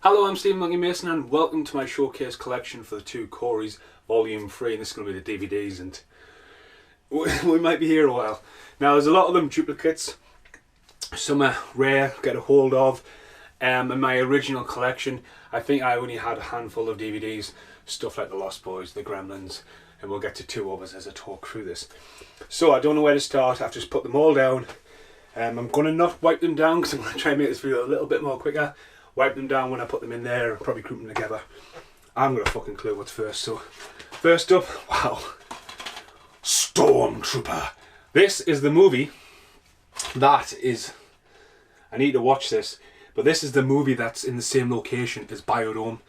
Hello, I'm Stephen Monkey Mason and welcome to my showcase collection for the two Corys Volume 3, and this is going to be the DVDs, and we might be here a while. Now there's a lot of them duplicates, some are rare, get a hold of. In my original collection I think I only had a handful of DVDs, stuff like The Lost Boys, The Gremlins, and we'll get to two others as I talk through this. So I don't know where to start. I've just put them all down. I'm going to not wipe them down because I'm going to try and make this video a little bit more quicker. Wipe them down when I put them in there and probably group them together. I haven't got a fucking clue what's first. So first up, wow, Stormtrooper. This is the movie that is, I need to watch this, but this is the movie that's in the same location as Biodome.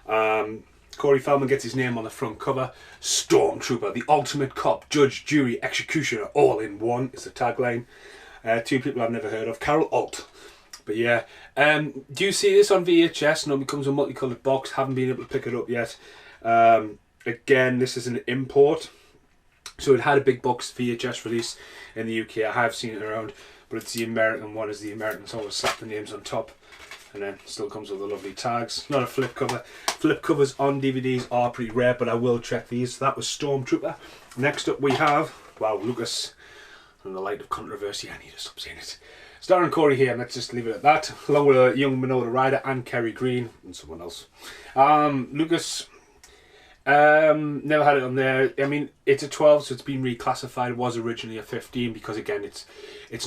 Corey Feldman gets his name on the front cover. Stormtrooper, the ultimate cop, judge, jury, executioner, all in one is the tagline. Two people I've never heard of, Carol Alt. But yeah, do you see this on VHS? No, it becomes a multicoloured box. Haven't been able to pick it up yet. Again, this is an import. So it had a big box VHS release in the UK. I have seen it around, but it's the American one. As the Americans always slap the names on top. And then still comes with the lovely tags. Not a flip cover. Flip covers on DVDs are pretty rare, but I will check these. So that was Stormtrooper. Next up we have, wow, Lucas. In the light of controversy, I need to stop saying it. Starring Corey here, and let's just leave it at that. Along with a young Winona Ryder and Kerry Green and someone else. Lucas, never had it on there. I mean, it's a 12, so it's been reclassified. It was originally a 15 because again, it's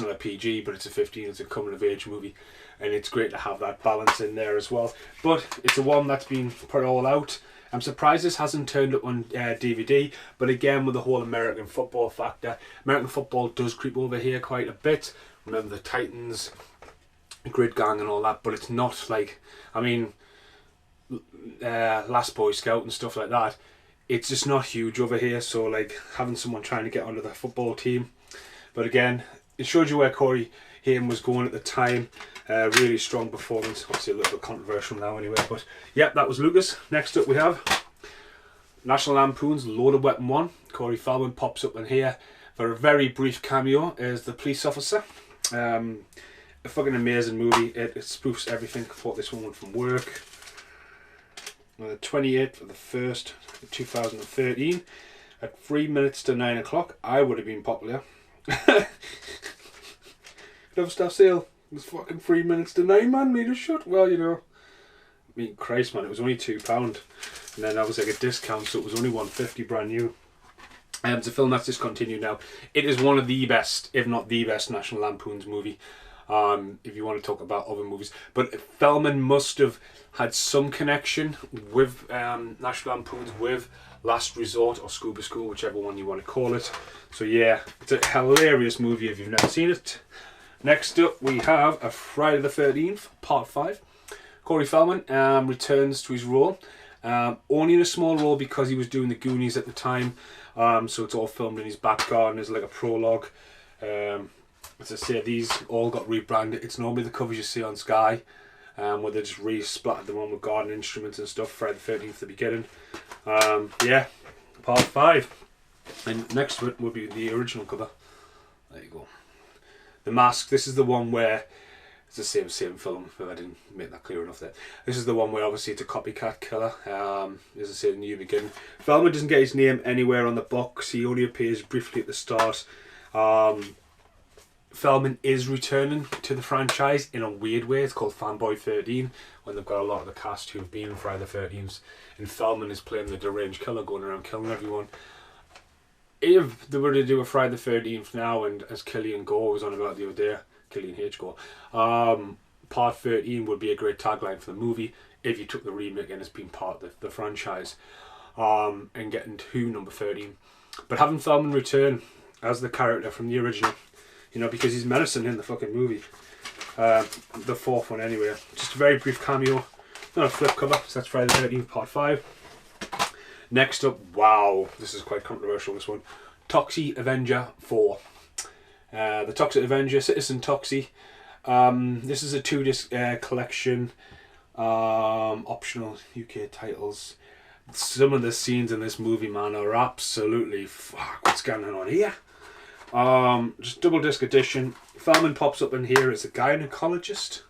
not a PG, but it's a 15. It's a coming of age movie, and it's great to have that balance in there as well. But it's a one that's been put all out. I'm surprised this hasn't turned up on DVD, but again, with the whole American football factor, American football does creep over here quite a bit. Remember the Titans, Grid Gang and all that, but it's not like, I mean, Last Boy Scout and stuff like that. It's just not huge over here, so like having someone trying to get onto the football team. But again, it shows you where Corey Haim was going at the time. Really strong performance, obviously a little bit controversial now anyway, but yep, that was Lucas. Next up we have National Lampoon's Loaded Weapon 1. Corey Feldman pops up in here for a very brief cameo as the police officer. A fucking amazing movie. It spoofs everything. I thought this one went from work. The 28th of the 1st, 2013, at 3 minutes to 9 o'clock. I would have been popular. Could have a staff sale. It was fucking 3 minutes to 9, man. Made a shut. Well, you know. I mean, Christ, man. It was only £2. And then that was like a discount, so it was only £1.50 brand new. It's a film that's discontinued now. It is one of the best, if not the best, National Lampoon's movie. If you want to talk about other movies. But Feldman must have had some connection with National Lampoon's, with Last Resort or Scuba School, whichever one you want to call it. So yeah, it's a hilarious movie if you've never seen it. Next up we have a Friday the 13th, Part 5. Corey Feldman returns to his role. Only in a small role because he was doing the Goonies at the time. So it's all filmed in his back garden as like a prologue. As I say, these all got rebranded. It's normally the covers you see on Sky, where they just re-splattered them on with garden instruments and stuff. Friday the 13th at the beginning. Yeah, Part 5. And next to it will be the original cover. There you go. The Mask. This is the one where it's the same film, if I didn't make that clear enough there. This is the one where obviously it's a copycat killer. As I said in the beginning, Feldman doesn't get his name anywhere on the box. He only appears briefly at the start. Feldman is returning to the franchise in a weird way. It's called Fanboy 13, when they've got a lot of the cast who have been in Friday the 13th, and Feldman is playing the deranged killer going around killing everyone. If they were to do a Friday the 13th now, and as Killian Gore was on about the other day, Killian H. Gore, Part 13 would be a great tagline for the movie if you took the remake and it's been part of the franchise, and getting to number 13. But having Feldman return as the character from the original, you know, because he's menacing in the fucking movie, the fourth one anyway. Just a very brief cameo, not a flip cover, so that's Friday the 13th, Part 5. Next up, wow, this is quite controversial, this one. Toxie Avenger 4. The Toxic Avenger, Citizen Toxie. This is a 2-disc collection. Optional UK titles. Some of the scenes in this movie, man, are absolutely fuck. What's going on here? Just double disc edition. Feldman pops up in here as a gynecologist.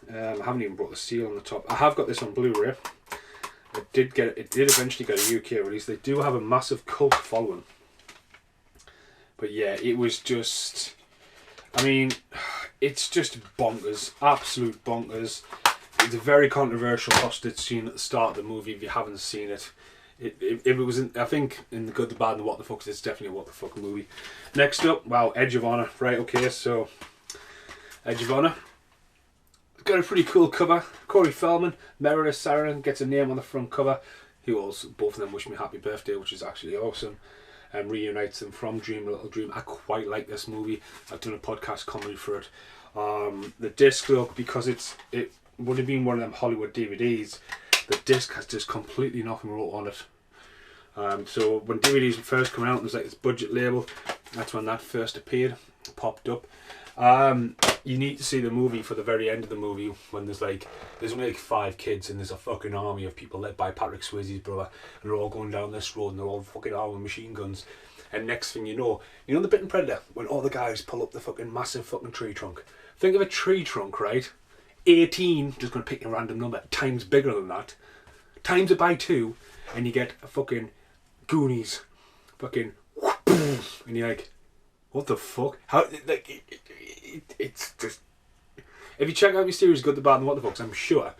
I haven't even brought the seal on the top. I have got this on Blu-ray. It did eventually get a UK release. They do have a massive cult following. But yeah, it was just, I mean, it's just bonkers, absolute bonkers. It's a very controversial hostage scene at the start of the movie. If you haven't seen it, if it was, I think in the good, the bad, and the what the fuck, it's definitely a what the fuck movie. Next up, wow, Edge of Honor. Right, okay, so Edge of Honor. It's got a pretty cool cover. Corey Feldman, Meredith Sarin gets a name on the front cover. Who also, both of them wish me happy birthday, which is actually awesome. And reunites them from Dream a Little Dream. I quite like this movie. I've done a podcast comedy for it. The disc though, because it would have been one of them Hollywood DVDs, the disc has just completely nothing wrote on it. So when DVDs first come out, there's like this budget label. That's when that first appeared, popped up. You need to see the movie for the very end of the movie when there's only like 5 kids and there's a fucking army of people led by Patrick Swayze's brother, and they're all going down this road and they're all fucking armed with machine guns. And next thing you know the bit in Predator when all the guys pull up the fucking massive fucking tree trunk. Think of a tree trunk, right? 18, just gonna pick a random number, times bigger than that. Times it by 2, and you get a fucking Goonies, fucking, and you're like, what the fuck? How, like, it's just, if you check out my series Good, the Bad, and the What the Fucks, I'm sure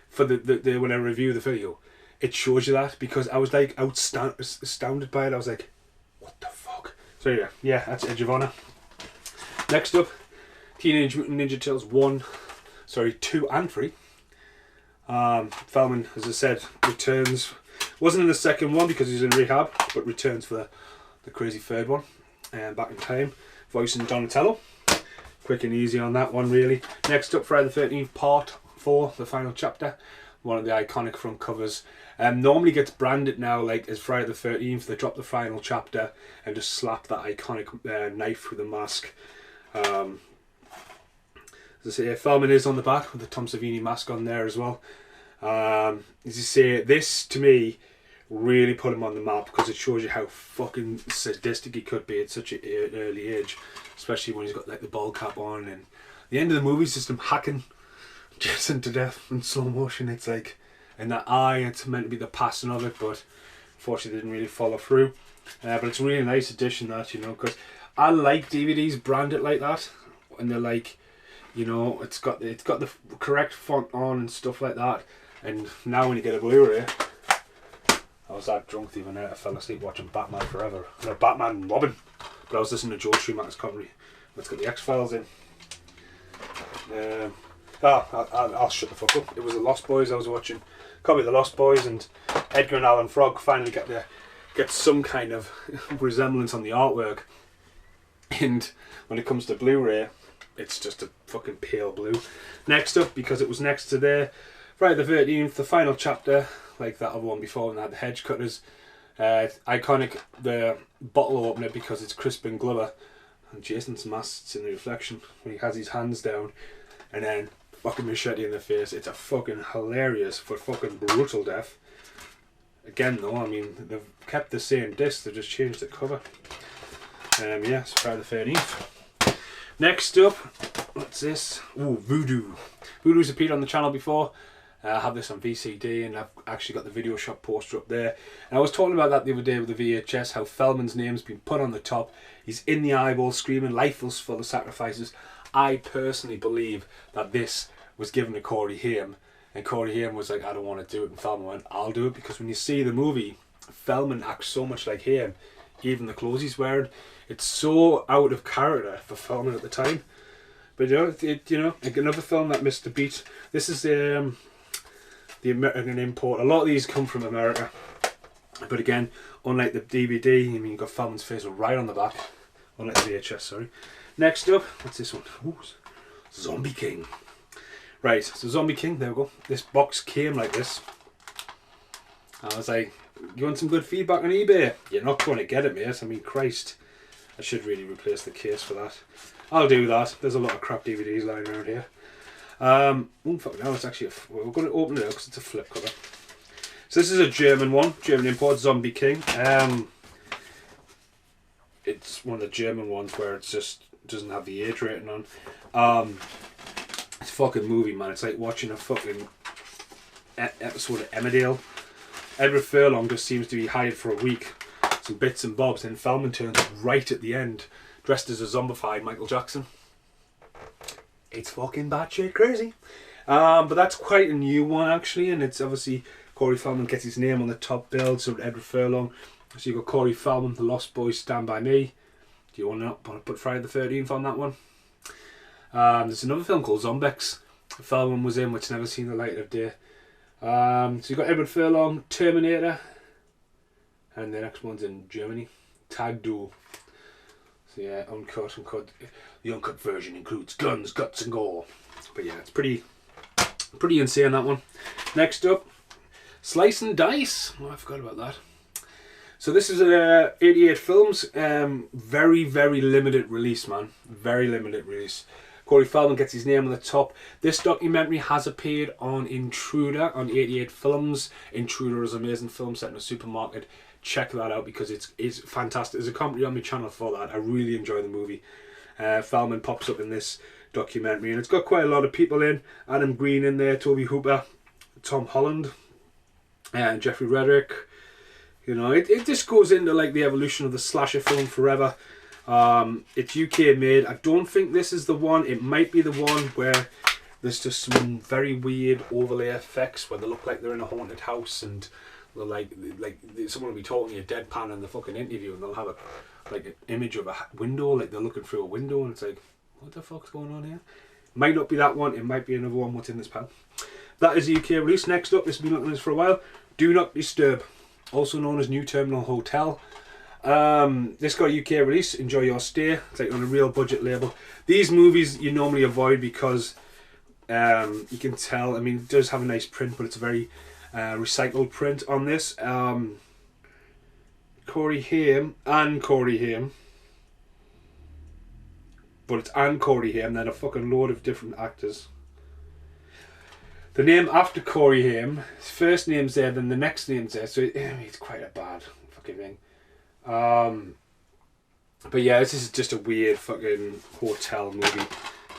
for the when I review the video, it shows you that, because I was like astounded by it. I was like, what the fuck? So yeah, that's Edge of Honor. Next up, Teenage Mutant Ninja Turtles 2 and 3. Feldman, as I said, returns. Wasn't in the second one because he's in rehab, but returns for the crazy third one. Back in time, voicing Donatello. Quick and easy on that one, really. Next up, Friday the 13th, Part 4, the final chapter. One of the iconic front covers. Normally gets branded now like as Friday the 13th. They drop the final chapter and just slap that iconic knife through the mask. As I say, Feldman is on the back with the Tom Savini mask on there as well. As you say, this to me really put him on the map because it shows you how fucking sadistic he could be at such an early age, especially when he's got like the ball cap on, and the end of the movie is just him hacking Jason to death in slow motion. It's like, in that eye, it's meant to be the passing of it, but unfortunately didn't really follow through. But it's a really nice addition, that, because I like DVDs branded like that, and they're like, it's got the correct font on and stuff like that. And now when you get a Blu-ray, I was that drunk the other night I fell asleep watching Batman Forever. No, Batman and Robin. But I was listening to George Schumacher's comedy. Let's get the X-Files in. I'll shut the fuck up. It was the Lost Boys I was watching. Copy the Lost Boys, and Edgar and Allan Frog finally get some kind of resemblance on the artwork. And when it comes to Blu-ray, it's just a fucking pale blue. Next up, because it was next to there, Friday the 13th, the final chapter, like that other one before, and had the hedge cutters. Iconic, the bottle opener, because it's Crispin Glover, and Jason's mask's in the reflection when he has his hands down, and then fucking machete in the face. It's a fucking hilarious but fucking brutal death. Again though, I mean, they've kept the same disc, they've just changed the cover. Yeah, it's Friday the 13th. Next up, what's this? Ooh, Voodoo. Voodoo's appeared on the channel before. I have this on VCD, and I've actually got the video shop poster up there. And I was talking about that the other day with the VHS, how Feldman's name's been put on the top. He's in the eyeball screaming, life was full of sacrifices. I personally believe that this was given to Corey Haim, and Corey Haim was like, I don't want to do it, and Feldman went, I'll do it, because when you see the movie, Feldman acts so much like Haim. Even the clothes he's wearing, it's so out of character for Feldman at the time. But another film that missed the beat. This is the American import. A lot of these come from America, but again, unlike the DVD, I mean, you've got Feldman's face right on the back. Unlike the VHS, sorry. Next up, what's this one? Ooh, Zombie King. Right, so Zombie King, there we go. This box came like this. I was like, you want some good feedback on eBay? You're not going to get it, mate. I mean, Christ. I should really replace the case for that. I'll do that. There's a lot of crap DVDs lying around here. Oh fuck, now it's actually we're going to open it up because it's a flip cover. So this is a German one, German import, Zombie King. It's one of the German ones where it's just doesn't have the age rating on. It's a fucking movie, man. It's like watching a fucking episode of Emmerdale. Edward Furlong just seems to be hired for a week, some bits and bobs, and Feldman turns up right at the end, dressed as a zombified Michael Jackson. It's fucking batshit crazy. But that's quite a new one, actually, and it's obviously Corey Feldman gets his name on the top bill, so did Edward Furlong. So you've got Corey Feldman, The Lost Boys, Stand By Me. Do you want to put Friday the 13th on that one? There's another film called Zombex Feldman was in, which never seen the light of day. So you've got Edward Furlong, Terminator, and the next one's in Germany, Tag Duel. So yeah, uncut. The uncut version includes guns, guts and gore. But yeah, it's pretty insane, that one. Next up, Slice and Dice. Oh, I forgot about that. So this is 88 films. Very, very limited release, man. Very limited release. Corey Feldman gets his name on the top. This documentary has appeared on Intruder on 88 Films. Intruder is an amazing film set in a supermarket. Check that out because it's fantastic. There's a commentary on my channel for that. I really enjoy the movie. Feldman pops up in this documentary, and it's got quite a lot of people in. Adam Green in there, Toby Hooper, Tom Holland, and Jeffrey Reddick. You know, it just goes into like the evolution of the slasher film forever. It's UK made. I don't think this is the one. It might be the one where there's just some very weird overlay effects where they look like they're in a haunted house, and they're like someone will be talking to you deadpan in the fucking interview, and they'll have an image of a window, like they're looking through a window, and it's like, what the fuck's going on here? Might not be that one. It might be another one. What's in this pile? That is the UK release. Next up, this has been looking at this for a while. Do Not Disturb, also known as New Terminal Hotel. This got a UK release. Enjoy Your Stay. It's like on a real budget label. These movies you normally avoid because you can tell. I mean, it does have a nice print, but it's a very recycled print on this. Corey Haim, but it's Anne Corey Haim, then a fucking load of different actors. The name after Corey Haim, his first name's there, then the next name's there, so it's quite a bad fucking thing. But yeah, this is just a weird fucking hotel movie.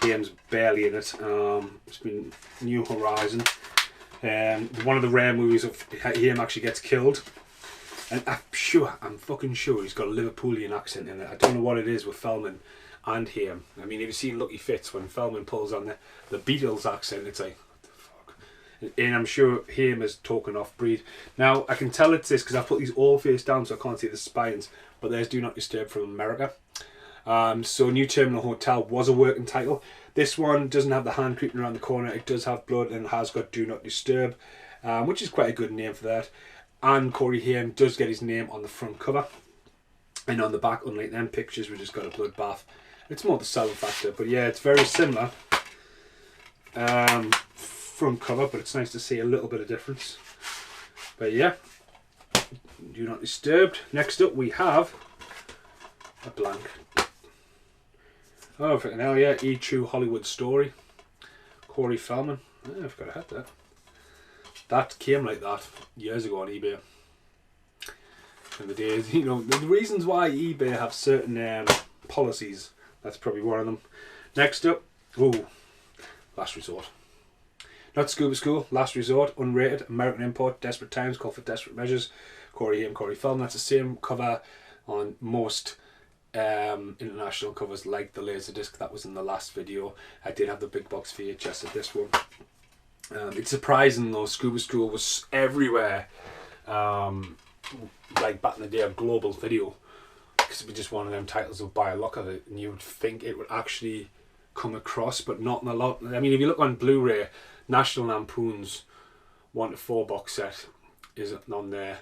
Haim's barely in it. It's been New Horizon. One of the rare movies of Haim actually gets killed. And I'm fucking sure he's got a Liverpoolian accent in it. I don't know what it is with Feldman and Haim. I mean, have you seen Lucky Fitz when Feldman pulls on the Beatles accent? It's like, what the fuck? And I'm sure Haim is talking off breed. Now, I can tell it's this because I put these all face down so I can't see the spines. But there's Do Not Disturb from America. So New Terminal Hotel was a working title. This one doesn't have the hand creeping around the corner. It does have blood and has got Do Not Disturb, which is quite a good name for that. And Corey Haim does get his name on the front cover. And on the back, unlike them pictures, we just got a bloodbath. It's more the selling factor, but yeah, it's very similar. Front cover, but it's nice to see a little bit of difference. But yeah, Do Not Disturb. Next up, we have a blank. Oh, fucking hell, yeah, True Hollywood Story. Corey Feldman. Oh, I forgot I had that. That came like that years ago on eBay. In the days, you know, the reasons why eBay have certain policies. That's probably one of them. Next up, Last Resort. Not Scuba School, Last Resort, unrated, American import, Desperate Times, Call for Desperate Measures. Corey Haim, Corey Feldman. That's the same cover on most international covers, like the Laserdisc that was in the last video. I did have the big box VHS of this one. It's surprising though, Scuba School was everywhere, like back in the day of Global Video, because it'd be just one of them titles of buy a lot of it, and you would think it would actually come across, but not in a lot. I mean, if you look on Blu-ray, National Lampoon's 1 to 4 box set is on there,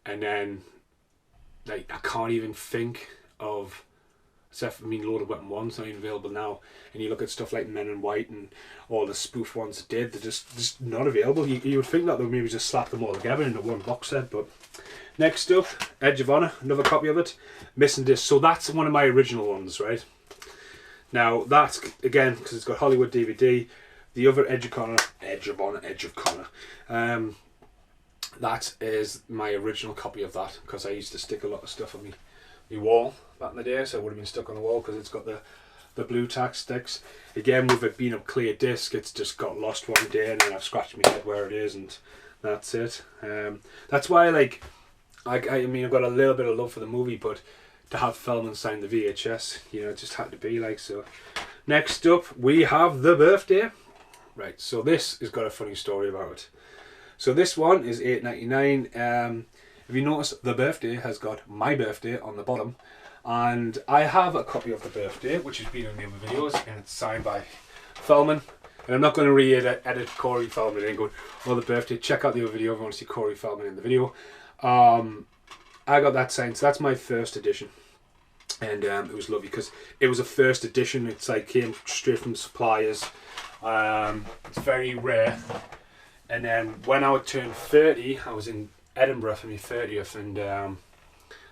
and then like I can't even think of, except for Loaded Weapon 1's not even available now, and you look at stuff like Men in White and all the spoof ones that did, they're just not available. You would think that they would maybe just slap them all together into one box set. But next up, Edge of Honor, another copy of it, missing disc. So that's one of my original ones, right? Now that's again because it's got Hollywood DVD. The other Edge of Honor, that is my original copy of that, because I used to stick a lot of stuff on my wall back in the day, so it would have been stuck on the wall because it's got the the blue tack sticks. Again, with it being a clear disc, it's just got lost one day, and then I've scratched my head where it is, and that's it. That's why, like, I mean, I've got a little bit of love for the movie, but to have Feldman sign the VHS, you know, it just had to be like so. Next up, we have The Birthday. Right, so this has got a funny story about it. So this one is $8.99. If you notice, The Birthday has got my birthday on the bottom, and I have a copy of The Birthday, which has been in the other videos, and it's signed by Feldman. And I'm not going to re-edit Corey Feldman and go, oh, The Birthday. Check out the other video if you want to see Corey Feldman in the video. I got that signed, so that's my first edition. And it was lovely because it was a first edition. It's like came straight from suppliers. It's very rare. And then when I would turn 30, I was in Edinburgh for my 30th, and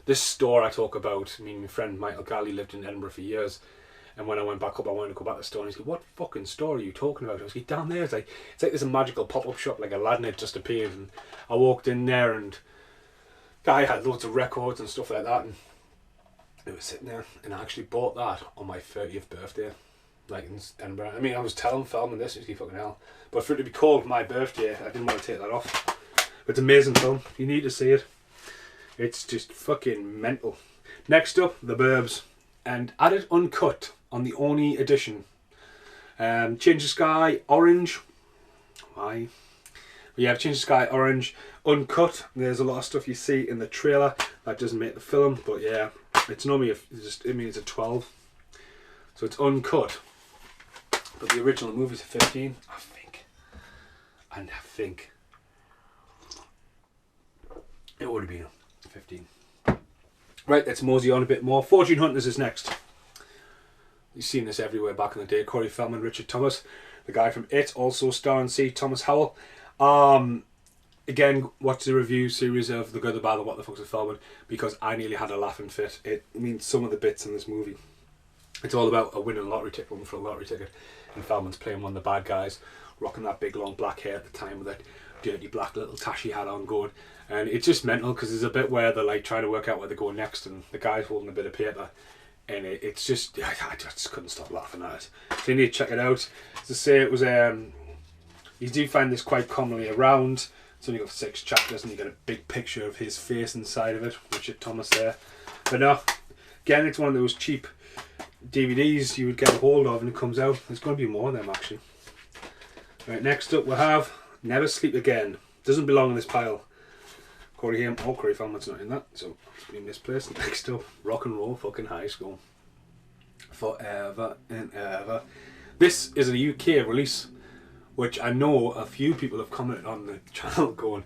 this store I talk about, I mean, my friend Michael Galley lived in Edinburgh for years, and when I went back up, I wanted to go back to the store, and he's like, what fucking store are you talking about? I was like, down there. It's like this magical pop-up shop, like Aladdin had just appeared, and I walked in there, and guy had loads of records and stuff like that, and it was sitting there, and I actually bought that on my 30th birthday, like in Edinburgh. I mean, I was telling Feldman this, he's like, fucking hell, but for it to be called my birthday, I didn't want to take that off. But it's an amazing film, you need to see it. It's just fucking mental. Next up, The Burbs, and added uncut on the Oni edition. Change the Sky Orange. Why? But yeah, Change the Sky Orange. Uncut. There's a lot of stuff you see in the trailer that doesn't make the film, but yeah, it's normally it's a 12, so it's uncut. But the original movie's a 15, I think it would have been 15. Right, let's mosey on a bit more. Fortune Hunters is next. You've seen this everywhere back in the day. Corey Feldman, Richard Thomas, the guy from It, also starring C. Thomas Howell. Again, watch the review series of The Good, the Bad, and What the Fuck's with Feldman, because I nearly had a laughing fit. I mean, some of the bits in this movie, it's all about a winning lottery ticket, one for a lottery ticket, and Feldman's playing one of the bad guys, rocking that big long black hair at the time with that dirty black little tash he had on going, and it's just mental because there's a bit where they're like trying to work out where they're going next, and the guy's holding a bit of paper, and it's just, I just couldn't stop laughing at it. So you need to check it out. To say it was, you do find this quite commonly around. It's only got 6 chapters, and you get a big picture of his face inside of it, Richard Thomas there. But no, again, it's one of those cheap DVDs you would get a hold of, and it comes out. There's going to be more of them actually. Right, next up we have Never Sleep Again. Doesn't belong in this pile. Corey Feldman's not in that, so it's been misplaced. Next up, Rock and Roll Fucking High School. Forever and ever. This is a UK release, which I know a few people have commented on the channel going,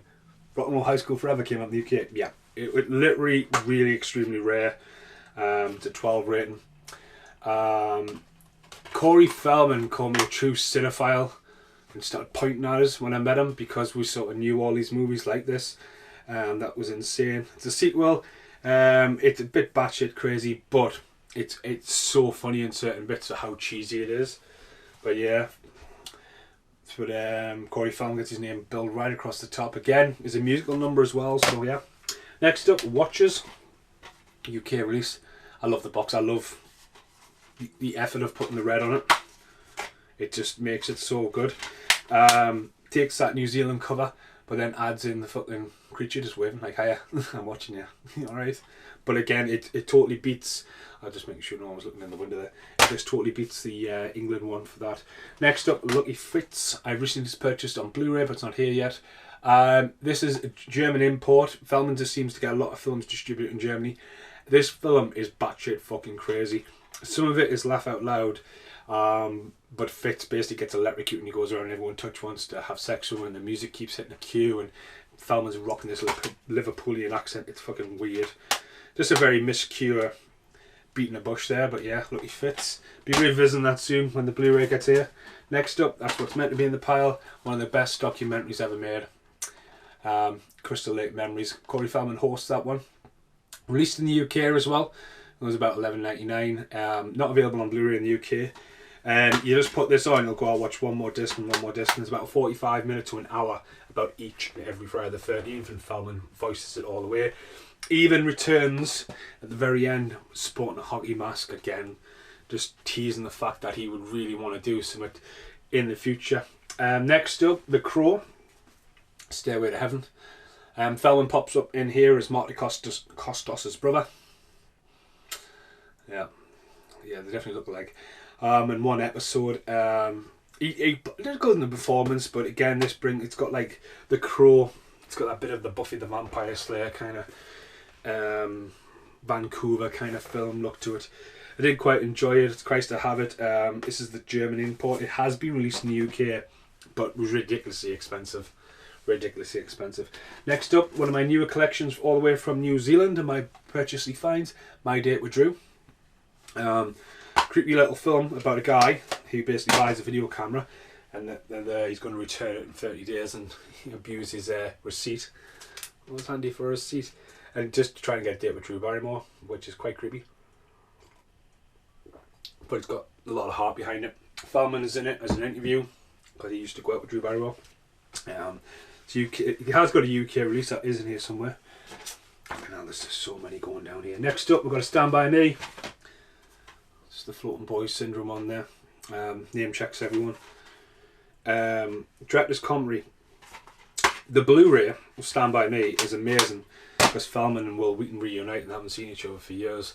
Rock and Roll High School Forever came out in the UK. Yeah, it literally really extremely rare. It's a 12 rating. Corey Feldman called me a true cinephile and started pointing at us when I met him because we sort of knew all these movies like this. That was insane. It's a sequel. It's a bit batshit crazy, but it's so funny in certain bits of how cheesy it is. But yeah, but Corey Feldman gets his name billed right across the top. Again, is a musical number as well. So yeah. Next up, Watchers, UK release. I love the box. I love the effort of putting the red on it. It just makes it so good. Takes that New Zealand cover, but then adds in the fucking creature just waving like, hiya, I'm watching you. Alright. But again, it totally beats, I'll just make sure no one was looking in the window there. It just totally beats the England one for that. Next up, Lucky Fritz. I recently just purchased on Blu-ray, but it's not here yet. This is a German import. Feldman just seems to get a lot of films distributed in Germany. This film is batshit fucking crazy. Some of it is laugh out loud. But Fitz basically gets electrocuted and he goes around and everyone wants to have sex with him, and the music keeps hitting a cue, and Feldman's rocking this Liverpoolian accent. It's fucking weird. Just a very miscure beating a bush there, but yeah, Lucky Fitz. Be revisiting that soon when the Blu-ray gets here. Next up, that's what's meant to be in the pile. One of the best documentaries ever made. Crystal Lake Memories. Corey Feldman hosts that one. Released in the UK as well. It was about $11.99. Not available on Blu-ray in the UK. And you just put this on, you'll go, I'll watch one more disc and one more disc. And it's about 45 minutes to an hour about each and every Friday the 13th, and Feldman voices it all the way. Even returns at the very end, sporting a hockey mask again. just teasing the fact that he would really want to do something in the future. Next up, The Crow, Stairway to Heaven. Feldman pops up in here as Marty Costos' brother. Yeah, they definitely look alike. In one episode, he did good in the performance, but again, it's got like The Crow. It's got that bit of the Buffy the Vampire Slayer kind of Vancouver kind of film look to it. I did quite enjoy it. It's nice to have it. This is the German import. It has been released in the UK, but was ridiculously expensive. Ridiculously expensive. Next up, one of my newer collections all the way from New Zealand and my purchasely finds, My Date with Drew. Creepy little film about a guy who basically buys a video camera and then he's going to return it in 30 days and abuse his receipt. It was handy for a receipt. And just to try and get a date with Drew Barrymore, which is quite creepy. But it's got a lot of heart behind it. Feldman is in it as an interview because he used to go out with Drew Barrymore. So he has got a UK release that is in here somewhere. Now there's just so many going down here. Next up, we've got a Stand By Me. It's the Floating Boys syndrome on there. Name checks everyone. Director's commentary. The Blu-ray of Stand By Me is amazing because Feldman and Will Wheaton reunite and haven't seen each other for years.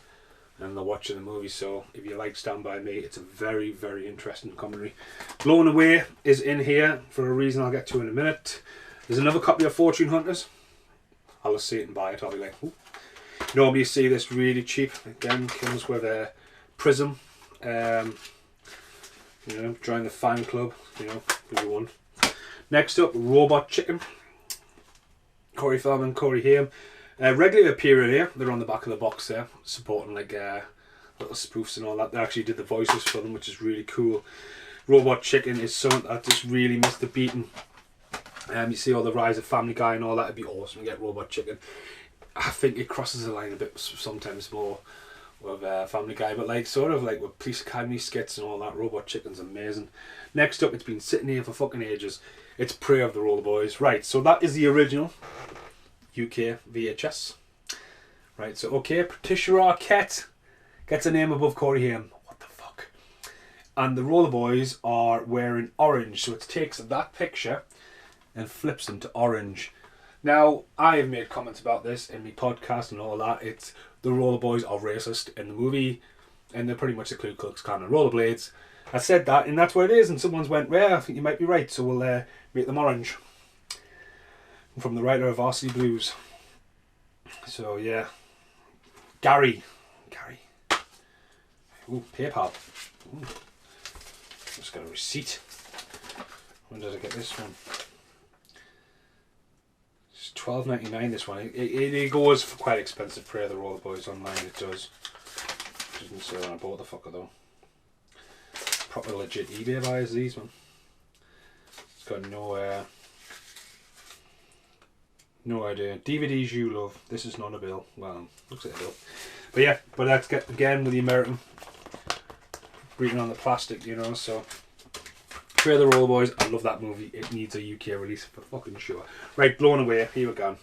And they're watching the movie, so if you like Stand By Me, it's a very, very interesting commentary. Blown Away is in here for a reason I'll get to in a minute. There's another copy of Fortune Hunters. I'll just see it and buy it. I'll be like, ooh. Normally you see this really cheap. Again, comes with a Prism. Join the fan club. If you want. Next up, Robot Chicken. Corey Feldman, Corey Haim. Regularly appear in here. They're on the back of the box there, supporting like little spoofs and all that. They actually did the voices for them, which is really cool. Robot Chicken is something that just really missed the beating. You see all the rise of Family Guy and all that. It'd be awesome to get Robot Chicken. I think it crosses the line a bit sometimes more with Family Guy, but like sort of like with Police Academy skits and all that. Robot Chicken's amazing. Next up, it's been sitting here for fucking ages. It's Prey of the Roller Boys. Right, so that is the original UK VHS. Right, so okay, Patricia Arquette gets a name above Corey Haim. What the fuck? And the Roller Boys are wearing orange, so it takes that picture and flips them to orange. Now, I have made comments about this in my podcast and all that. It's the Roller Boys are racist in the movie, and they're pretty much the Ku Klux Klan and rollerblades. I said that, and that's what it is, and someone's went, well, I think you might be right, so we'll make them orange. From the writer of Varsity Blues. So, yeah. Gary. Ooh, PayPal. Ooh. Just got a receipt. When did I get this one? It's $12.99 this one. It goes for quite expensive. Prey of the Roller Boys online, it does. Doesn't say when I bought the fucker though. Proper legit eBay buyers, these one. It's got no idea. DVDs you love. This is not a bill. Well, looks like a bill. But yeah, but that's again with the American breathing on the plastic, so. Prey of the Roller Boys, I love that movie. It needs a UK release for fucking sure. Right, Blown Away, here we go.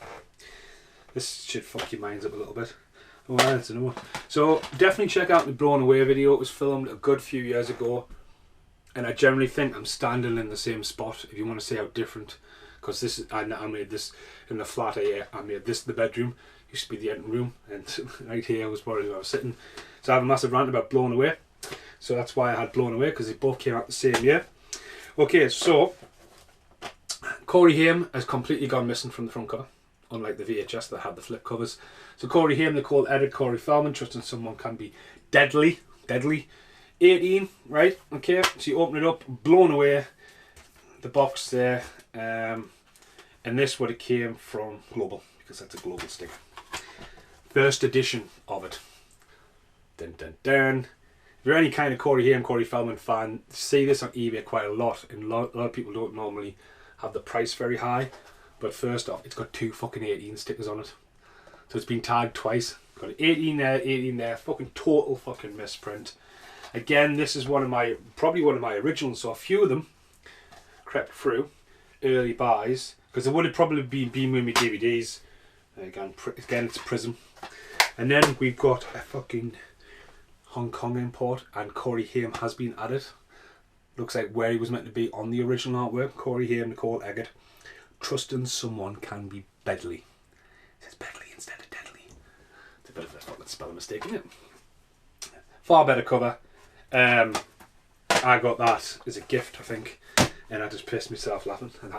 This should fuck your minds up a little bit. Oh, that's another one. So definitely check out the Blown Away video. It was filmed a good few years ago. And I generally think I'm standing in the same spot, if you want to see how different. Because this, I made this in the flat here. I made this the bedroom. Used to be the engine room. And right here was probably where I was sitting. So I have a massive rant about Blown Away. So that's why I had Blown Away, because they both came out the same year. Okay, so Corey Haim has completely gone missing from the front cover, unlike the VHS that had the flip covers. So Corey Haim, they call edit Corey Feldman, trusting someone can be deadly. 18, right? Okay, so you open it up, Blown Away, the box there, and this would have came from Global, because that's a Global sticker. First edition of it. Dun dun dun. If you're any kind of Corey Haim, Corey Feldman fan, see this on eBay quite a lot, and a lot of people don't normally have the price very high. But first off, it's got 2 fucking 18 stickers on it. So it's been tagged twice. Got 18 there, fucking total fucking misprint. Again, this is probably one of my originals, so a few of them crept through early buys, because it would have probably been with me DVDs. Again, it's Prism. And then we've got a fucking Hong Kong import, and Corey Haim has been added. Looks like where he was meant to be on the original artwork. Corey Haim, Nicole Eggert. Trusting someone can be Bedley. It says Bedley instead of Deadly. It's a bit of a fucking spelling mistake, isn't it? Far better cover. I got that as a gift, I think, and I just pissed myself laughing. And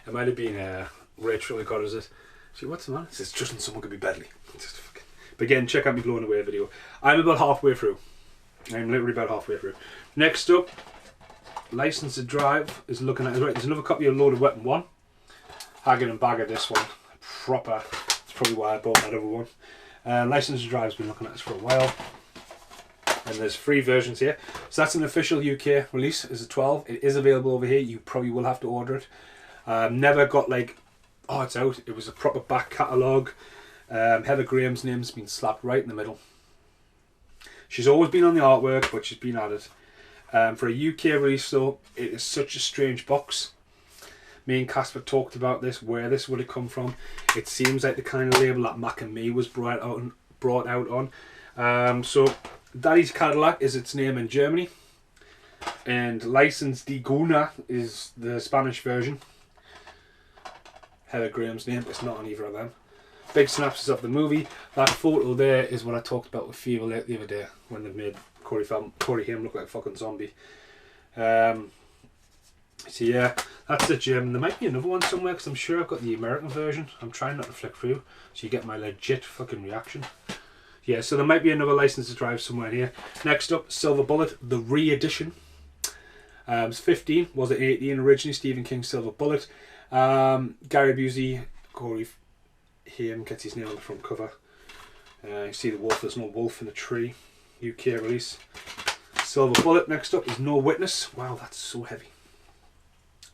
it might have been Rachel who got us it. See, what's the matter? It says trusting someone could be Bedley. Just fucking. But again, check out my blown away video. I'm about halfway through. I'm literally about halfway through. Next up, License to Drive is looking at. Right, there's another copy of Loaded Weapon 1. Haggard and Bagger, this one. Proper. That's probably why I bought that other one. License to Drive has been looking at this for a while. And there's 3 versions here. So that's an official UK release. It's a 12. It is available over here. You probably will have to order it. Never got like, oh, it's out. It was a proper back catalogue. Heather Graham's name's been slapped right in the middle. She's always been on the artwork, but she's been added. For a UK release though, it is such a strange box. Me and Casper talked about this, where this would have come from. It seems like the kind of label that Mac and Me was brought out on. So Daddy's Cadillac is its name in Germany. And License de Guna is the Spanish version. Heather Graham's name, it's not on either of them. Big synopsis of the movie. That photo there is what I talked about with Fever the other day when they made Corey Haim look like a fucking zombie. So yeah, that's the gym. There might be another one somewhere because I'm sure I've got the American version. I'm trying not to flick through so you get my legit fucking reaction. Yeah, so there might be another License to Drive somewhere here. Next up, Silver Bullet, the re-edition. It's 15, was it 18 originally? Stephen King's Silver Bullet. Gary Busey, Corey Haim gets his name on the front cover. You see the wolf, there's no wolf in the tree. UK release. Silver Bullet, next up is No Witness. Wow, that's so heavy.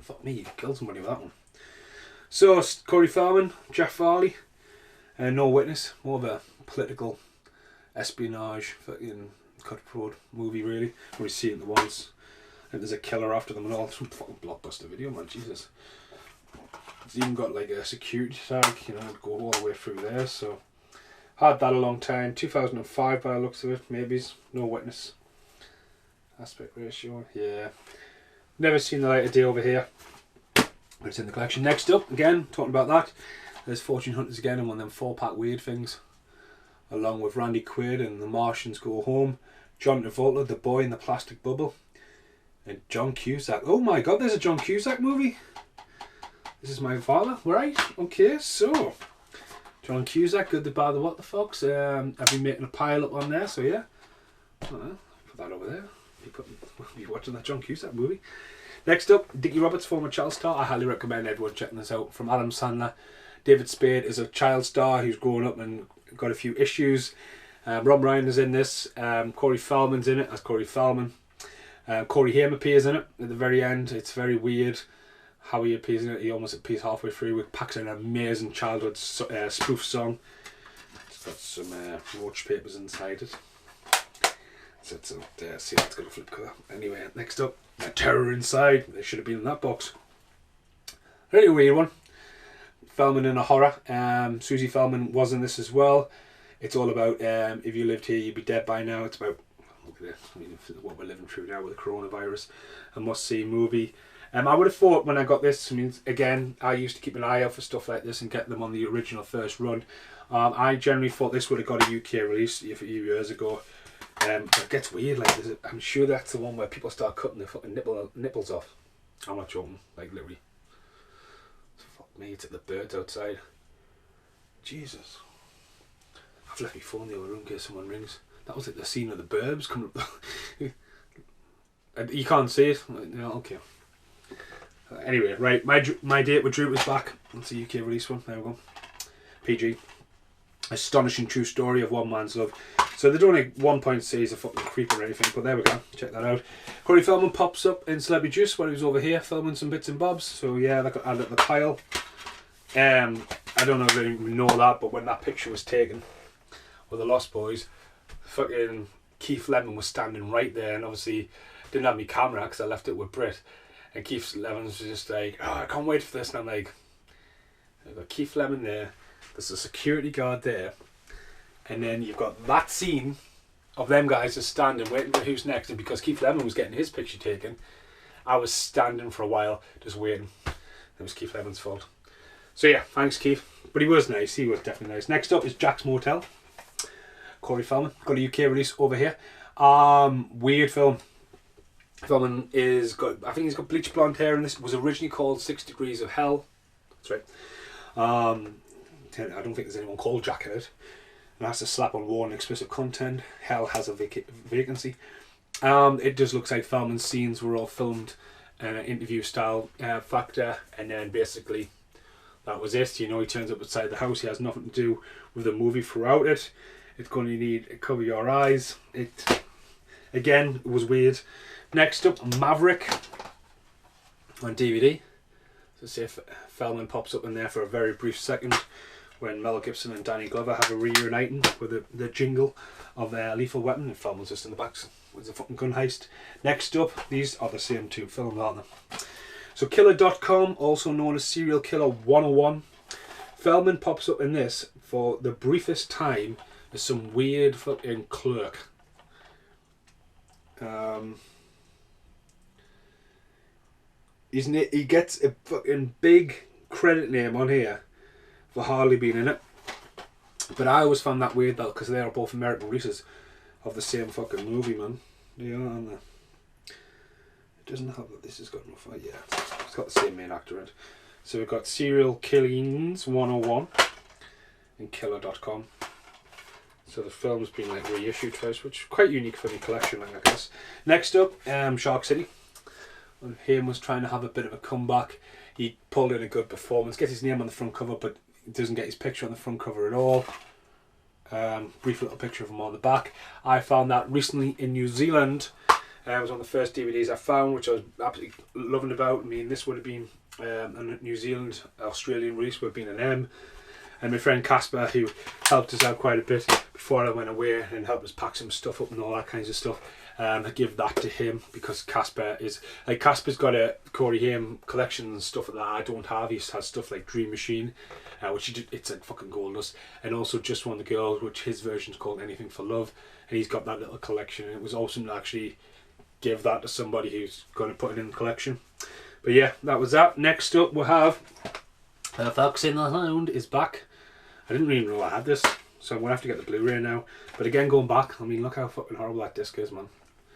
Fuck me, you could kill somebody with that one. So, Corey Feldman, Jeff Farley, No Witness. More of a political espionage fucking cutthroat movie, really. I've only seen it once. And there's a killer after them and all. Some fucking blockbuster video, man, Jesus. It's even got like a security tag, you know, go all the way through there, so had that a long time. 2005 by the looks of it, maybe's. No Witness. Aspect ratio, yeah. Never seen the light of day over here. But it's in the collection. Next up, again, talking about that, there's Fortune Hunters again, and one of them 4-pack weird things. Along with Randy Quaid and The Martians Go Home, John Travolta, The Boy in the Plastic Bubble, and John Cusack. Oh my god, there's a John Cusack movie. This is my father, right? Okay, so John Cusack, Good, the Bad, the What the Fox. I've been making a pile up on there, so yeah. Put that over there. Be watching that John Cusack movie. Next up, Dickie Roberts, former child star. I highly recommend everyone checking this out. From Adam Sandler. David Spade is a child star who's grown up and got a few issues. Rob Ryan is in this. Corey Feldman's in it as Corey Feldman. Corey Haim appears in it at the very end. It's very weird how he appears in it. He almost appears halfway through. It packs in an amazing childhood spoof song. It's got some roach papers inside it. So see, that's got a flip cover. Anyway, next up, Terror Inside. They should have been in that box. Really weird one. Feldman in a horror. Susie Feldman was in this as well. It's all about if you lived here, you'd be dead by now. It's about, look at this, I mean, what we're living through now with the coronavirus. A must-see movie. I would have thought when I got this, I mean, again, I used to keep an eye out for stuff like this and get them on the original first run. I generally thought this would have got a UK release a few years ago. But it gets weird, like, I'm sure that's the one where people start cutting their fucking nipples off. I'm not joking, like, literally. Fuck me, it's at the birds outside. Jesus. I've left my phone in the other room in case someone rings. That was like the scene of the Burbs coming up. You can't see it? No, okay. Anyway, right, my date with Drew was back. That's a UK release one. There we go. PG. Astonishing true story of one man's love. So they don't like 1.6 is a fucking creep or anything, but there we go. Check that out. Corey Feldman pops up in Celebrity Juice while he was over here filming some bits and bobs. So yeah, that got added to the pile. I don't know if you know that, but when that picture was taken with the Lost Boys, fucking Keith Lemon was standing right there, and obviously didn't have my camera because I left it with Britt. And Keith Lemon was just like, oh, I can't wait for this. And I'm like, I've got Keith Lemon there, there's a security guard there, and then you've got that scene of them guys just standing waiting for who's next, and because Keith Lemon was getting his picture taken, I was standing for a while just waiting. It was Keith Lemon's fault. So yeah, thanks Keith. But he was nice, he was definitely nice. Next up is Jack's Motel. Corey Feldman. Got a UK release over here. Weird film. Feldman is got, I think he's got bleach blonde hair, and this was originally called 6 Degrees of Hell. That's right. I don't think there's anyone called Jack in it. And that's a slap on warning, explicit content. Hell has a vacancy. It just looks like Feldman's scenes were all filmed in an interview style factor, and then basically that was it. You know, he turns up outside the house. He has nothing to do with the movie throughout it. It's going to need Cover Your Eyes. It again, it was weird. Next up, Maverick on DVD. So see if Feldman pops up in there for a very brief second when Mel Gibson and Danny Glover have a reuniting with the jingle of Lethal Weapon, and Feldman's just in the back with a fucking gun heist. Next up, these are the same two films, aren't they? So Killer.com, also known as Serial Killer 101. Feldman pops up in this for the briefest time as some weird fucking clerk. He gets a fucking big credit name on here for hardly being in it. But I always found that weird though, because they are both American releases of the same fucking movie, man. They are, aren't they? It doesn't have that. This has got no fight. Yeah, it's got the same main actor in it. So we've got Serial Killings 101 and Killer.com. So the film's been like reissued twice, which is quite unique for the collection, I guess. Next up, Shark City. When Haim was trying to have a bit of a comeback, he pulled in a good performance, gets his name on the front cover, but he doesn't get his picture on the front cover at all. Brief little picture of him on the back. I found that recently in New Zealand. It was one of the first DVDs I found, which I was absolutely loving about. I mean, this would have been a New Zealand Australian release, would have been an M. And my friend Casper, who helped us out quite a bit before I went away and helped us pack some stuff up and all that kinds of stuff, I give that to him because Casper is like, Casper's got a Corey Haim collection and stuff that I don't have. He has stuff like Dream Machine, which it's like fucking gold dust, and also Just One the Girls, which his version's called Anything for Love, and he's got that little collection, and it was awesome to actually give that to somebody who's going to put it in the collection. But yeah, that was that. Next up we have Fox in the Hound is back. I didn't even know I had this, so I'm going to have to get the Blu-ray now. But again, going back, I mean, look how fucking horrible that disc is, man.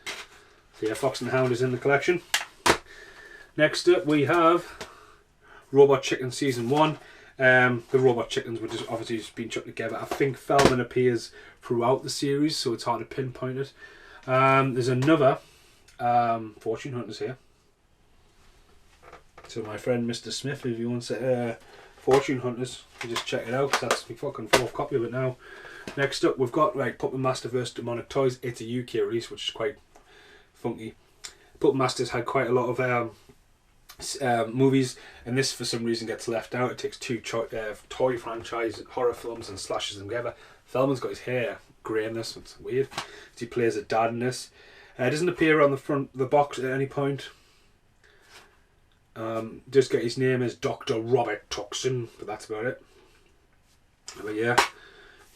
So yeah, Fox and the Hound is in the collection. Next up we have Robot Chicken Season 1. The Robot Chickens were just obviously just being chucked together. I think Feldman appears throughout the series, so it's hard to pinpoint it. There's another Fortune Hunters here. So my friend Mr. Smith, if you want to Fortune Hunters, you just check it out, because that's my fucking fourth copy of it now. Next up we've got Puppet Master vs Demonic Toys. It's a UK release, which is quite funky. Puppet Master's had quite a lot of movies, and this for some reason gets left out. It takes two toy franchise horror films and slashes them together. Feldman's got his hair grey in this, it's weird. He plays a dad in this. It doesn't appear on the front of the box at any point. Does get his name as Dr. Robert Tuxon, but that's about it. But yeah,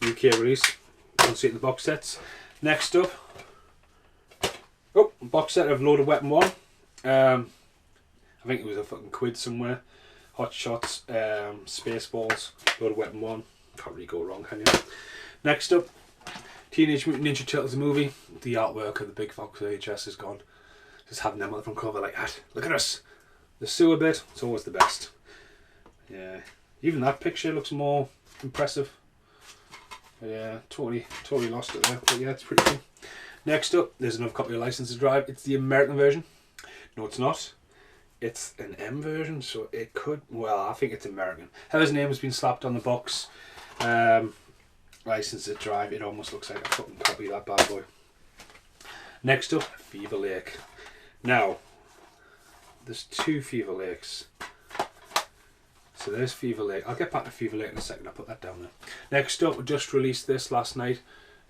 UK release. Don't see it in the box sets. Next up, box set of Loaded Weapon 1. I think it was a fucking quid somewhere. Hot Shots, Spaceballs, Loaded Weapon 1. Can't really go wrong, can you? Next up, Teenage Mutant Ninja Turtles movie. The artwork of the big Fox VHS is gone. Just having them on the front cover like that. Look at us. The sewer bit, it's always the best. Yeah, even that picture looks more impressive. But yeah, totally lost it there. But yeah, it's pretty cool. Next up, there's another copy of License to Drive. It's the American version. No, it's not. It's an M version, so it could. Well, I think it's American. His name has been slapped on the box. License to Drive. It almost looks like a fucking copy of that bad boy. Next up, Fever Lake. Now, there's two Fever Lakes. So there's Fever Lake. I'll get back to Fever Lake in a second. I'll put that down there. Next up, we just released this last night.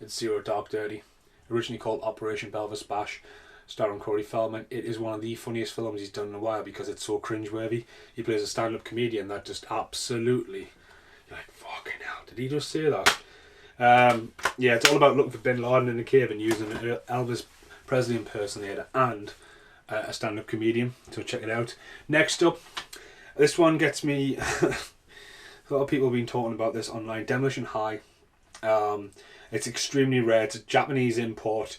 It's Zero Dark Thirty. Originally called Operation Belvis Bash, starring Corey Feldman. It is one of the funniest films he's done in a while because it's so cringeworthy. He plays a stand-up comedian that just absolutely, you're like, fucking hell, did he just say that? Yeah, it's all about looking for Bin Laden in a cave and using an Elvis Presley impersonator and a stand-up comedian. So check it out. Next up, this one gets me. A lot of people have been talking about this online. Demolition High. It's extremely rare. It's a Japanese import.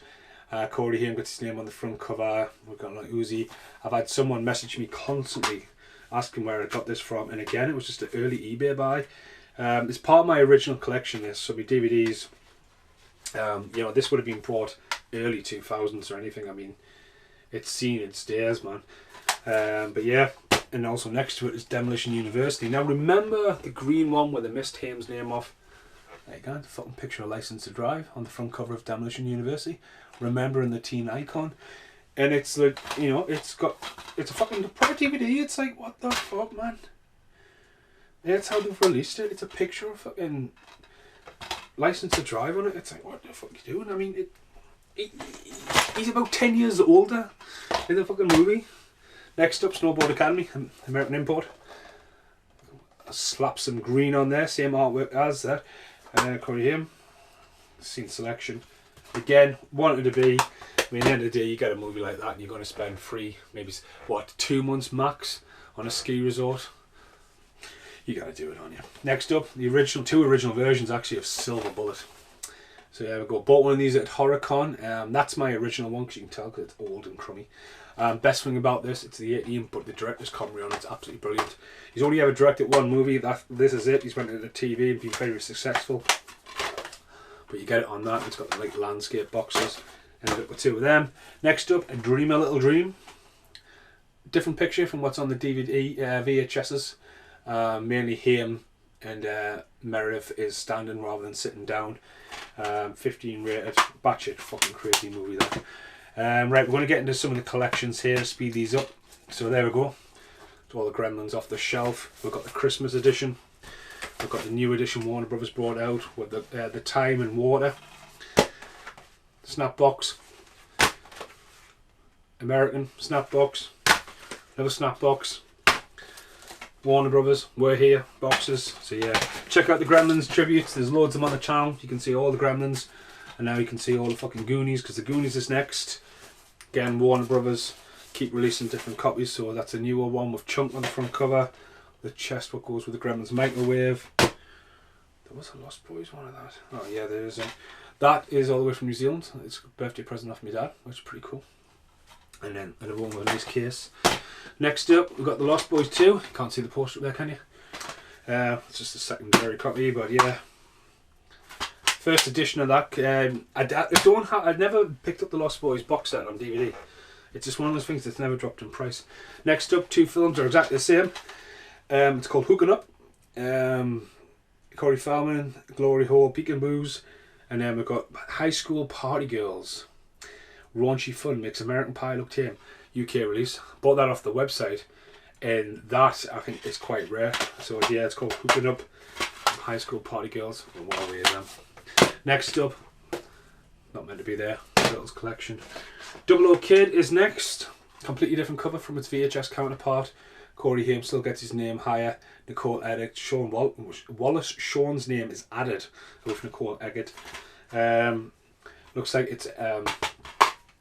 Corey Haim got his name on the front cover. We've got like Uzi. I've had someone message me constantly asking where I got this from, and again, it was just an early eBay buy. It's part of my original collection. This, so my DVDs. You know, this would have been bought early 2000s or anything. I mean, it's seen its days, man. But yeah, and also next to it is Demolition University. Now remember the green one where they missed Haim's name off? There you go, the fucking picture of License to Drive on the front cover of Demolition University. Remembering the teen icon. And it's like, you know, it's a fucking proper DVD. It's like, what the fuck, man? That's how they've released it. It's a picture of fucking License to Drive on it. It's like, what the fuck are you doing? I mean, he's about 10 years older in the fucking movie. Next up, Snowboard Academy, American import. I'll slap some green on there, same artwork as that. Corey Haim, scene selection. Again, wanted to be. I mean, at the end of the day, you get a movie like that and you're going to spend maybe 2 months max on a ski resort. You got to do it on you. Next up, the two original versions actually of Silver Bullet. So there we go. Bought one of these at HorrorCon. That's my original one because you can tell because it's old and crummy. Best thing about this, it's the 18, but the director's commentary on it's absolutely brilliant. He's only ever directed one movie. This is it. He's went into TV and been very successful. But you get it on that. It's got the like landscape boxes. Ended up with two of them. Next up, A Dream a Little Dream. Different picture from what's on the DVD VHSs. Mainly Haim and Meredith is standing rather than sitting down. 15 rated. Batshit fucking crazy movie that. Right, we're going to get into some of the collections here. Speed these up. So there we go. So all the Gremlins off the shelf. We've got the Christmas edition. We've got the new edition Warner Brothers brought out with the Time and Water. Snapbox. American Snapbox. Another Snapbox. Warner Brothers, we're here, boxes. So yeah, check out the Gremlins tributes. There's loads of them on the channel. You can see all the Gremlins, and now you can see all the fucking Goonies because the Goonies is next. Again, Warner Brothers keep releasing different copies. So that's a newer one with Chunk on the front cover. The chest what goes with the Gremlins microwave. There was a Lost Boys one of that. Oh yeah, there is. That is all the way from New Zealand. It's a birthday present off my dad, which is pretty cool. And then another one with a nice case. Next up, we've got the Lost Boys 2. You can't see the poster up there, can you? It's just a secondary copy, but yeah. First edition of that. I've never picked up the Lost Boys box set on DVD. It's just one of those things that's never dropped in price. Next up, two films are exactly the same. It's called Hookin' Up. Corey Feldman, Glory Hole, Peekaboo's. And then we've got High School Party Girls. Raunchy Fun Makes American Pie Look Tame. UK release. Bought that off the website, and that I think is quite rare. So yeah, it's called Hookin' Up. High School Party Girls. What are we them? Next up, not meant to be there. Turtles collection. Double O Kid is next. Completely different cover from its VHS counterpart. Corey Haim still gets his name higher. Nicole Eggert, Sean Wallace. Sean's name is added with Nicole Eggert. Looks like it's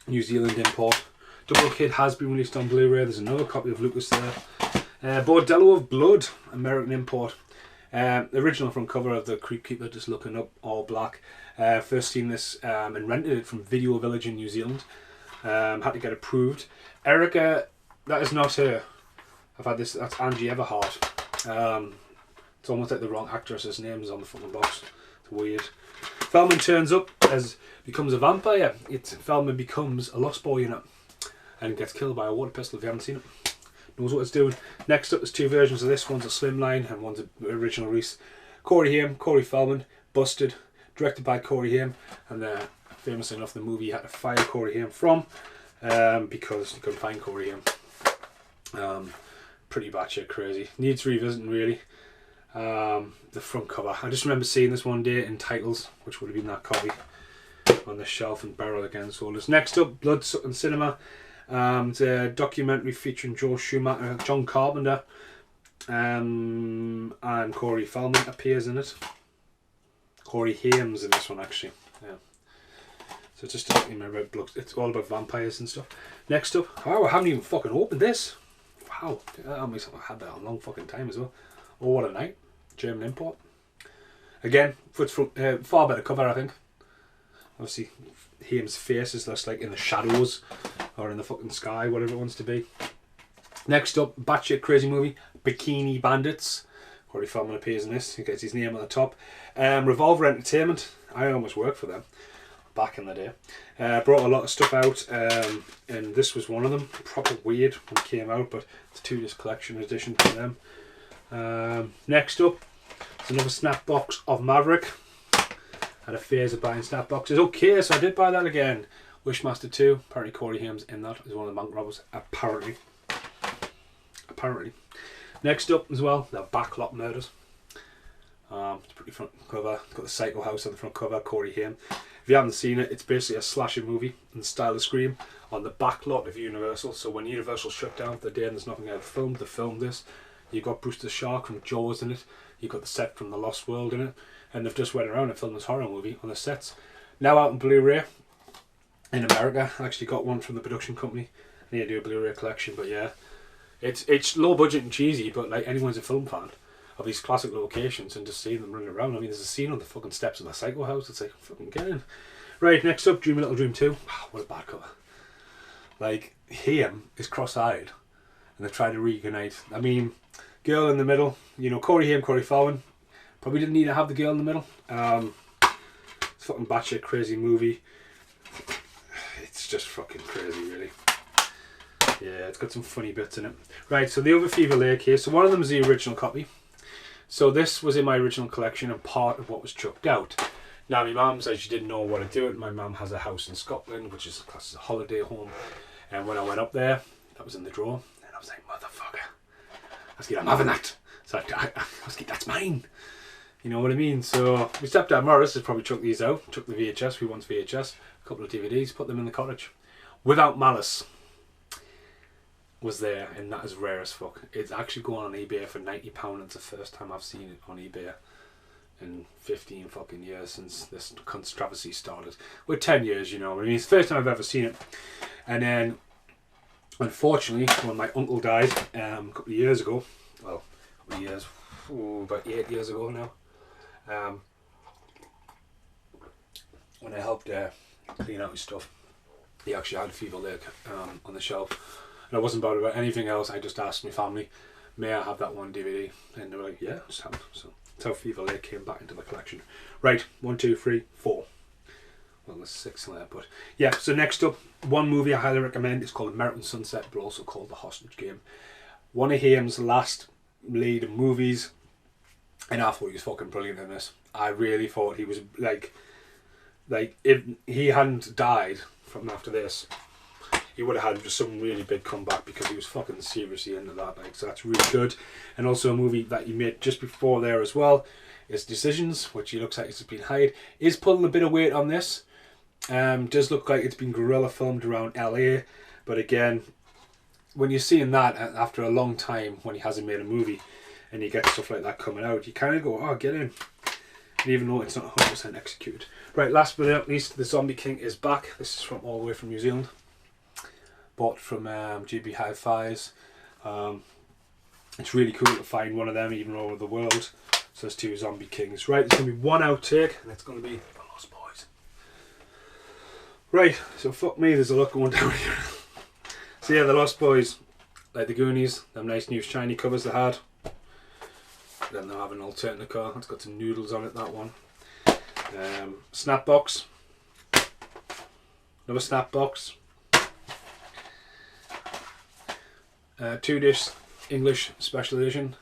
New Zealand import. Double Kid has been released on Blu-ray. There's another copy of Lucas there. Bordello of Blood, American import. The original front cover of the Creep Keeper, just looking up, all black. First seen this and rented it from Video Village in New Zealand. Had to get approved. Erica, that is not her. I've had this. That's Angie Everhart. It's almost like the wrong actress's name is on the fucking box. It's weird. Feldman turns up becomes a vampire. Feldman becomes a lost boy in it. And gets killed by a water pistol if you haven't seen it. Knows what it's doing. Next up, there's two versions of this. One's a slimline and one's an original release. Corey Haim, Corey Feldman, Busted, directed by Corey Haim, and famous enough the movie you had to fire Corey Haim from because you couldn't find Corey Haim. Pretty batshit crazy. Needs revisiting really. The front cover. I just remember seeing this one day in Titles, which would have been that copy on the shelf and barrel against all this. Next up, Bloodsucking Cinema. It's a documentary featuring Joel Schumacher, John Carpenter, and Corey Feldman appears in it. Corey Haim's in this one actually. Yeah. So it's just in my red blood. It's all about vampires and stuff. Next up, oh, I haven't even fucking opened this. Wow, I had that a long fucking time as well. Oh, what a night. German import. Again, far better cover, I think. Obviously, Haim's face is just like in the shadows or in the fucking sky, whatever it wants to be. Next up, batshit crazy movie, Bikini Bandits. Corey Feldman appears in this. He gets his name on the top. Revolver Entertainment. I almost worked for them back in the day. Brought a lot of stuff out, and this was one of them. Proper weird when it came out, but it's a 2-disc collection edition for them. Next up, it's another snap box of Maverick. Had a phase of buying snap boxes. Okay, so I did buy that again. Wishmaster 2. Apparently Corey Haim's in that as one of the bank robbers. Apparently. Next up as well, the Backlot Murders. It's pretty front cover. It's got the Psycho House on the front cover, Corey Haim. If you haven't seen it, it's basically a slasher movie in the style of Scream on the backlot of Universal. So when Universal shut down for the day and there's nothing else filmed, they filmed this. You got Bruce the Shark from Jaws in it. You got the set from The Lost World in it. And they've just went around and filmed this horror movie on the sets. Now out on Blu-ray in America. I actually got one from the production company. I need to do a Blu-ray collection, but yeah. It's low budget and cheesy, but like anyone's a film fan of these classic locations and just seeing them running around. I mean, there's a scene on the fucking steps of the Psycho House. It's like, fucking get in. Right, next up, Dream a Little Dream 2. Wow, what a bad cover. Like, Haim is cross-eyed and they've tried to reunite. I mean, girl in the middle, you know, Corey Haim, Corey Feldman. Probably didn't need to have the girl in the middle. It's fucking batshit crazy movie. It's just fucking crazy, really. Yeah, it's got some funny bits in it. Right, so the other Fever Lake here. So one of them is the original copy. So this was in my original collection and part of what was chucked out. Now my mum said she didn't know what to do with it. My mum has a house in Scotland, which is classed as a holiday home. And when I went up there, that was in the drawer. And I was like, motherfucker. I'm having that. So I was like, that's mine. You know what I mean? So my stepdad Morris has probably chucked these out. Took the VHS, who wants VHS, a couple of DVDs, put them in the cottage. Without Malice was there, and that is rare as fuck. It's actually going on eBay for £90. It's the first time I've seen it on eBay in 15 fucking years since this controversy started. Well, 10 years, you know. I mean, it's the first time I've ever seen it. And then, unfortunately, when my uncle died a couple of years ago, well, a couple of years, about 8 years ago now, when I helped clean out his stuff, he actually had Fever Lake on the shelf. And I wasn't bothered about anything else. I just asked my family, may I have that one DVD? And they were like, yeah, just have it. So that's how Fever Lake came back into the collection. Right, 1, 2, 3, 4. Well, there's 6 in there, but yeah. So next up, one movie I highly recommend. It's called American Sunset, but also called The Hostage Game. One of Haim's last lead movies, and I thought he was fucking brilliant in this. I really thought he was like if he hadn't died from after this, he would have had just some really big comeback because he was fucking seriously into that. Like, so that's really good. And also a movie that he made just before there as well is Decisions, which he looks like it's been hired. Is pulling a bit of weight on this. Does look like it's been guerrilla filmed around LA, but again, when you're seeing that after a long time when he hasn't made a movie and you get stuff like that coming out, you kind of go, oh, get in. And even though it's not 100% executed. Right, last but not least, the Zombie King is back. This is from all the way from New Zealand. Bought from GB Hi-Fi's. It's really cool to find one of them even all over the world. So there's 2 Zombie Kings. Right, there's going to be one outtake, and it's going to be The Lost Boys. Right, so fuck me, there's a lot going down here. So yeah, The Lost Boys, like the Goonies, them nice new shiny covers they had. Then they'll have an alternate car. It's got some noodles on it, that one. Snap box. Another snap box. 2-disc English special edition.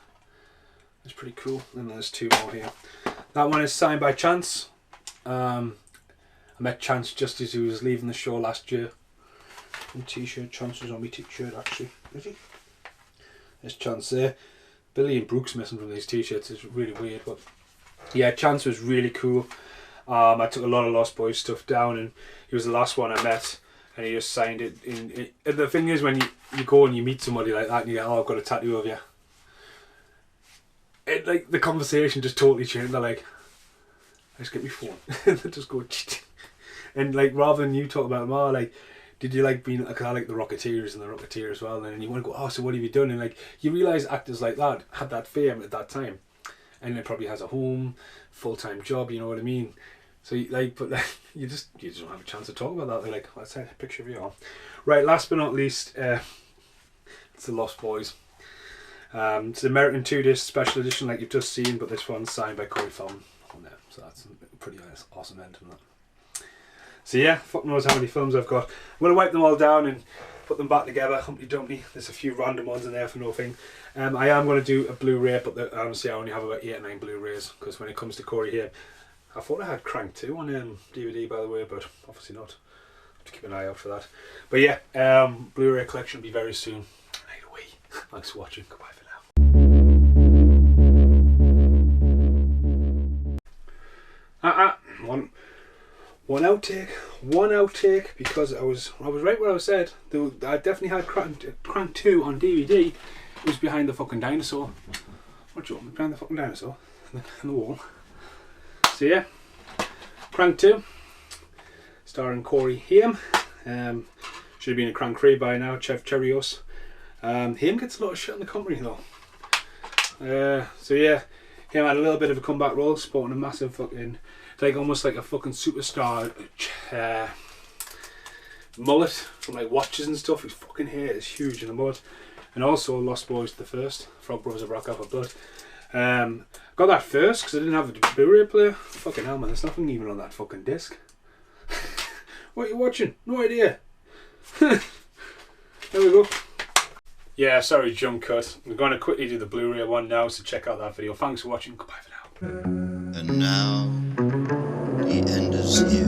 It's pretty cool. And there's 2 more here. That one is signed by Chance. I met Chance just as he was leaving the show last year. T-shirt. Chance was on my t-shirt actually. Is he? There's Chance there. Billy and Brooks missing from these t-shirts. It's really weird, but yeah, Chance was really cool. I took a lot of Lost Boys stuff down, and he was the last one I met. And he just signed it. And the thing is, when you go and you meet somebody like that and you go, oh, I've got a tattoo of you. Like, the conversation just totally changed. They're like, I just get my phone and they just go and like rather than you talk about them, oh like did you like being like I like the Rocketeers and the Rocketeer as well, and then you want to go, oh so what have you done, and like you realise actors like that had that fame at that time, and it probably has a home, full-time job, you know what I mean. So like, but like, you just don't have a chance to talk about that. They're like, let's take a picture of you all. Right, last but not least, it's the Lost Boys. It's the American 2-disc special edition, like you've just seen, but this one's signed by Corey Feldman on there, so that's a pretty awesome end from that. So yeah, fuck knows how many films I've got. I'm gonna wipe them all down and put them back together, Humpty Dumpty. There's a few random ones in there for nothing. I am going to do a Blu-ray, but honestly I only have about 8 or 9 Blu-rays, because when it comes to Corey here, I thought I had Crank 2 on DVD by the way, but obviously not. Have to keep an eye out for that. But yeah, Blu-ray collection will be very soon. Anyway, thanks for watching. Goodbye for now. One outtake, because I was right where I said. I definitely had Crank 2 on DVD. It was behind the fucking dinosaur. What do you want? Behind the fucking dinosaur in the wall. So yeah, Crank 2, starring Corey Haim. Should have been a Crank 3 by now, Chev Cherios. Haim gets a lot of shit in the company though. So yeah, Haim had a little bit of a comeback role, sporting a massive fucking, like almost like a fucking superstar mullet from like watches and stuff. His fucking hair is huge in the mullet. And also Lost Boys the first, Frog Brothers of Rock Out for Blood. Got that first because I didn't have a Blu-ray player. Fucking hell man, there's nothing even on that fucking disc. What are you watching? No idea. There we go. Yeah, sorry jump cut. I'm going to quickly do the Blu-ray one now, so check out that video. Thanks for watching. Goodbye for now. And now, the end is here.